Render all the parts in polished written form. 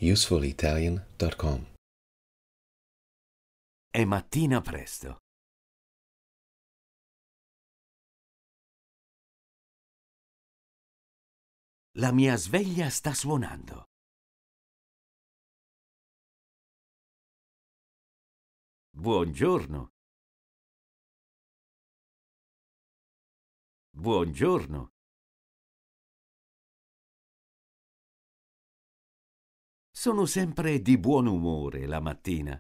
usefulitalian.com. È mattina presto. La mia sveglia sta suonando. Buongiorno. Buongiorno. Sono sempre di buon umore la mattina.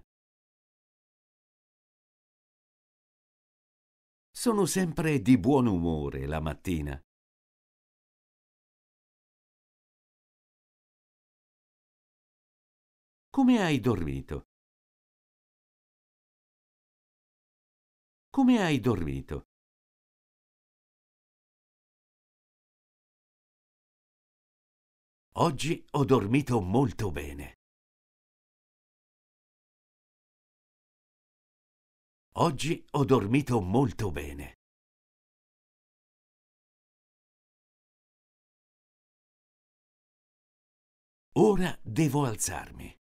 Sono sempre di buon umore la mattina. Come hai dormito? Come hai dormito? Oggi ho dormito molto bene. Oggi ho dormito molto bene. Ora devo alzarmi.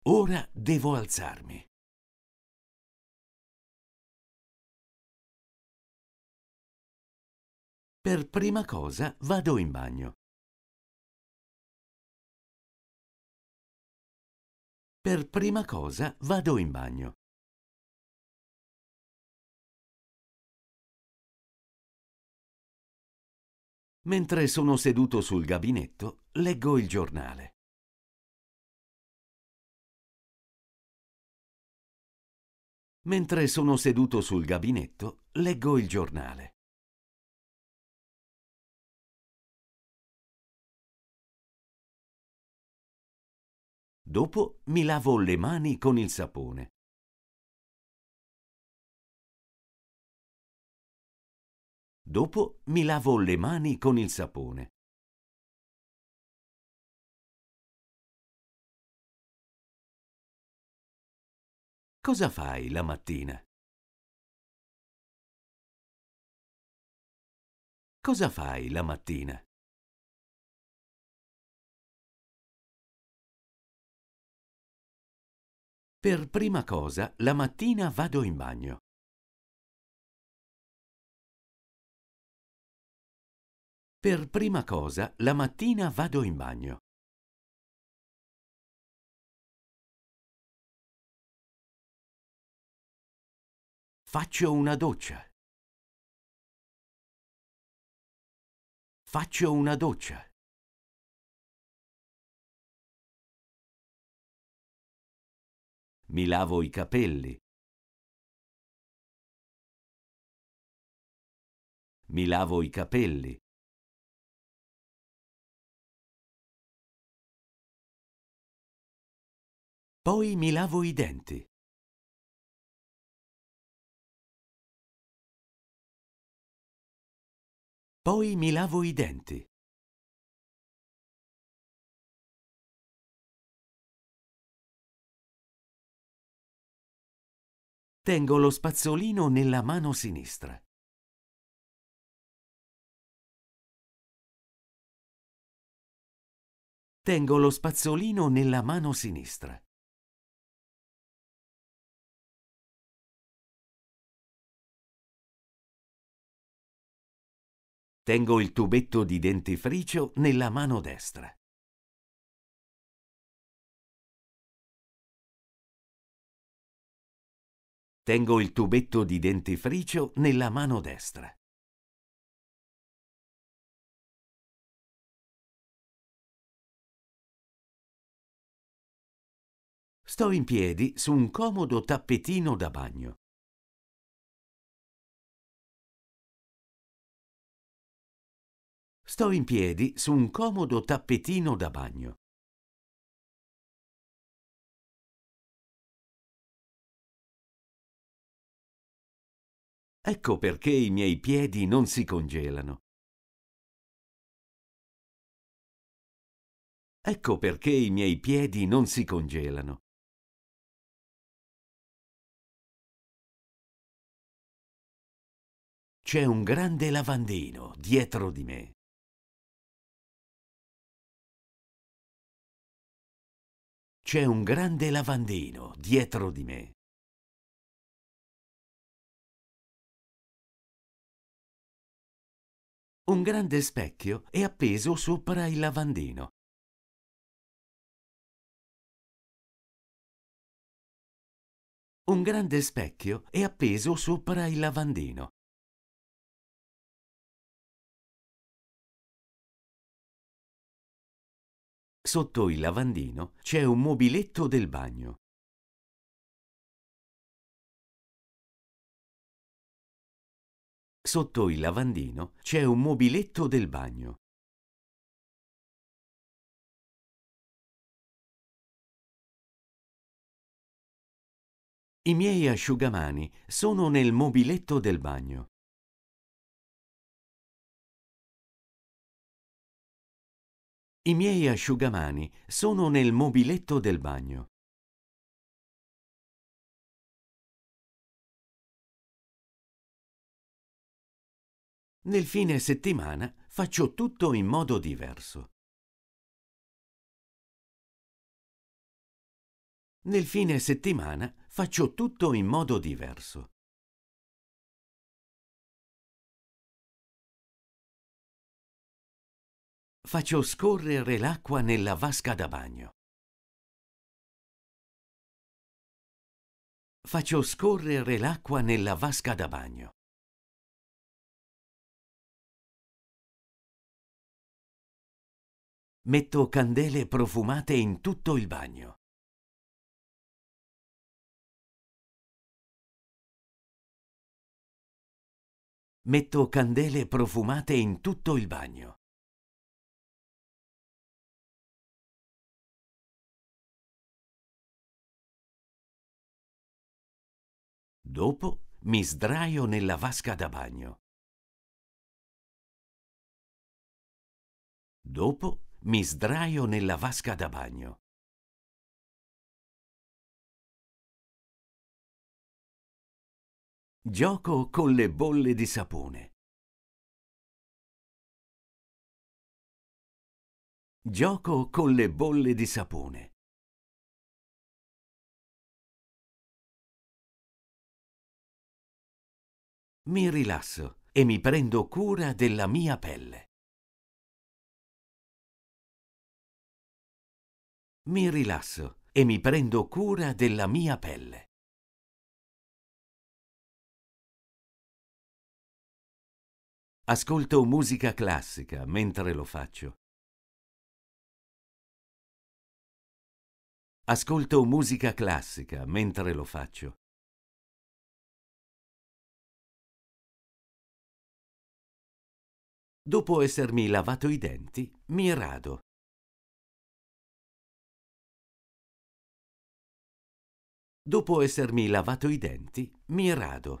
Ora devo alzarmi. Per prima cosa vado in bagno. Per prima cosa vado in bagno. Mentre sono seduto sul gabinetto, leggo il giornale. Mentre sono seduto sul gabinetto, leggo il giornale. Dopo mi lavo le mani con il sapone. Dopo mi lavo le mani con il sapone. Cosa fai la mattina? Cosa fai la mattina? Per prima cosa, la mattina vado in bagno. Per prima cosa, la mattina vado in bagno. Faccio una doccia. Faccio una doccia. Mi lavo i capelli. Mi lavo i capelli. Poi mi lavo i denti. Poi mi lavo i denti. Tengo lo spazzolino nella mano sinistra. Tengo lo spazzolino nella mano sinistra. Tengo il tubetto di dentifricio nella mano destra. Tengo il tubetto di dentifricio nella mano destra. Sto in piedi su un comodo tappetino da bagno. Sto in piedi su un comodo tappetino da bagno. Ecco perché i miei piedi non si congelano. Ecco perché i miei piedi non si congelano. C'è un grande lavandino dietro di me. c'è un grande lavandino dietro di me. Un grande specchio è appeso sopra il lavandino. Un grande specchio è appeso sopra il lavandino. Sotto il lavandino c'è un mobiletto del bagno. Sotto il lavandino c'è un mobiletto del bagno. I miei asciugamani sono nel mobiletto del bagno. I miei asciugamani sono nel mobiletto del bagno. Nel fine settimana faccio tutto in modo diverso. Nel fine settimana faccio tutto in modo diverso. Faccio scorrere l'acqua nella vasca da bagno. Faccio scorrere l'acqua nella vasca da bagno. Metto candele profumate in tutto il bagno. Metto candele profumate in tutto il bagno. Dopo mi sdraio nella vasca da bagno. Dopo mi sdraio nella vasca da bagno. Gioco con le bolle di sapone. Gioco con le bolle di sapone. Mi rilasso e mi prendo cura della mia pelle. Mi rilasso e mi prendo cura della mia pelle. Ascolto musica classica mentre lo faccio. Ascolto musica classica mentre lo faccio. Dopo essermi lavato i denti, mi rado. Dopo essermi lavato i denti, mi rado.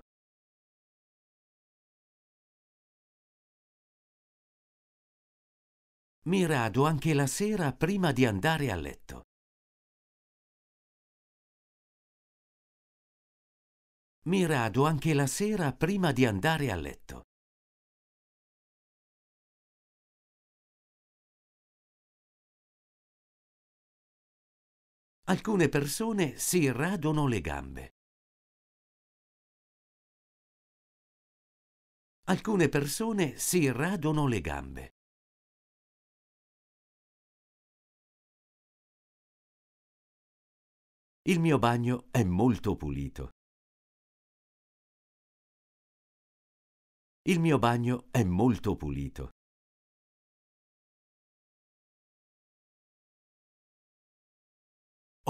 Mi rado anche la sera prima di andare a letto. Mi rado anche la sera prima di andare a letto. Alcune persone si radono le gambe. Alcune persone si radono le gambe. Il mio bagno è molto pulito. Il mio bagno è molto pulito.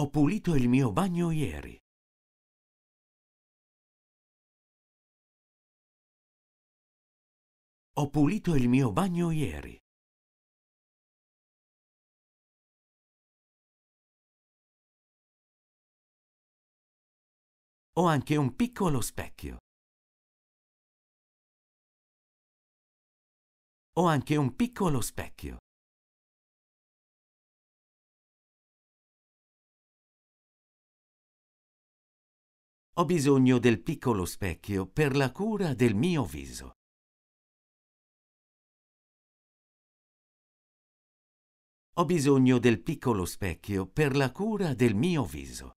Ho pulito il mio bagno ieri. Ho pulito il mio bagno ieri. Ho anche un piccolo specchio. Ho anche un piccolo specchio. Ho bisogno del piccolo specchio per la cura del mio viso. Ho bisogno del piccolo specchio per la cura del mio viso.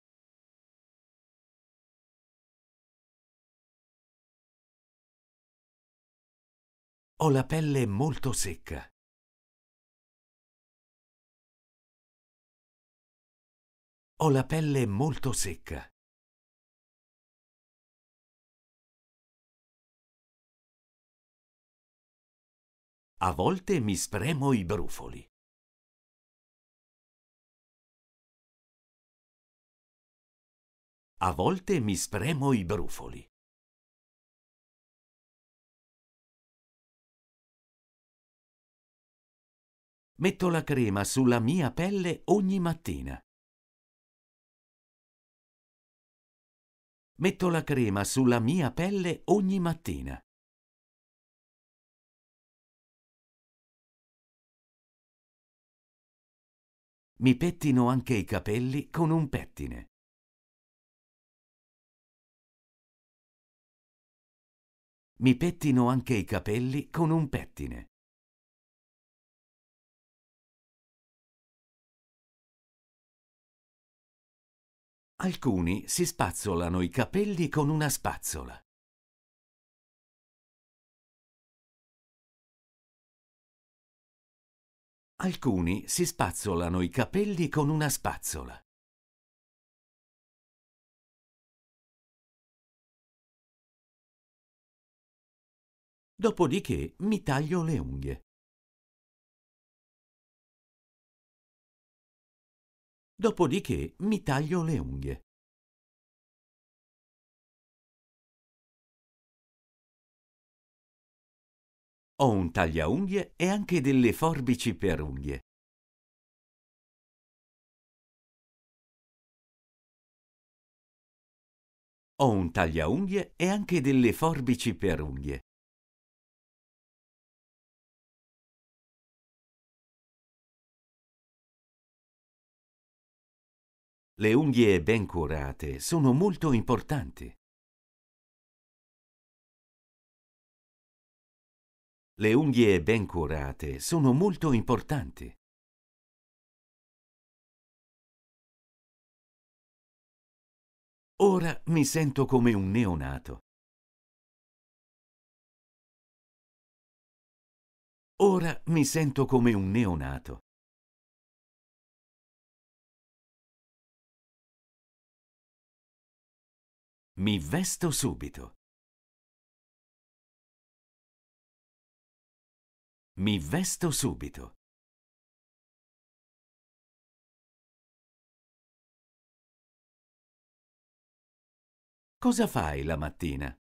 Ho la pelle molto secca. Ho la pelle molto secca. A volte mi spremo i brufoli. A volte mi spremo i brufoli. Metto la crema sulla mia pelle ogni mattina. Metto la crema sulla mia pelle ogni mattina. Mi pettino anche i capelli con un pettine. Mi pettino anche i capelli con un pettine. Alcuni si spazzolano i capelli con una spazzola. Alcuni si spazzolano i capelli con una spazzola. Dopodiché mi taglio le unghie. Dopodiché mi taglio le unghie. Ho un tagliaunghie e anche delle forbici per unghie. Ho un tagliaunghie e anche delle forbici per unghie. Le unghie ben curate sono molto importanti. Le unghie ben curate sono molto importanti. Ora mi sento come un neonato. Ora mi sento come un neonato. Mi vesto subito. Mi vesto subito. Cosa fai la mattina?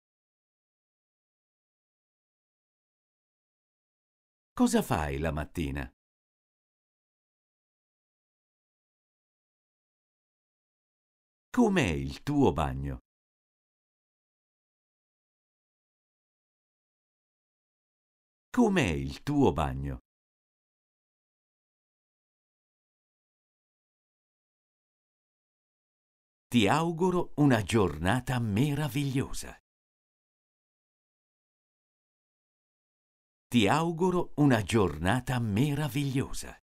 Cosa fai la mattina? Com'è il tuo bagno? Com'è il tuo bagno? Ti auguro una giornata meravigliosa. Ti auguro una giornata meravigliosa.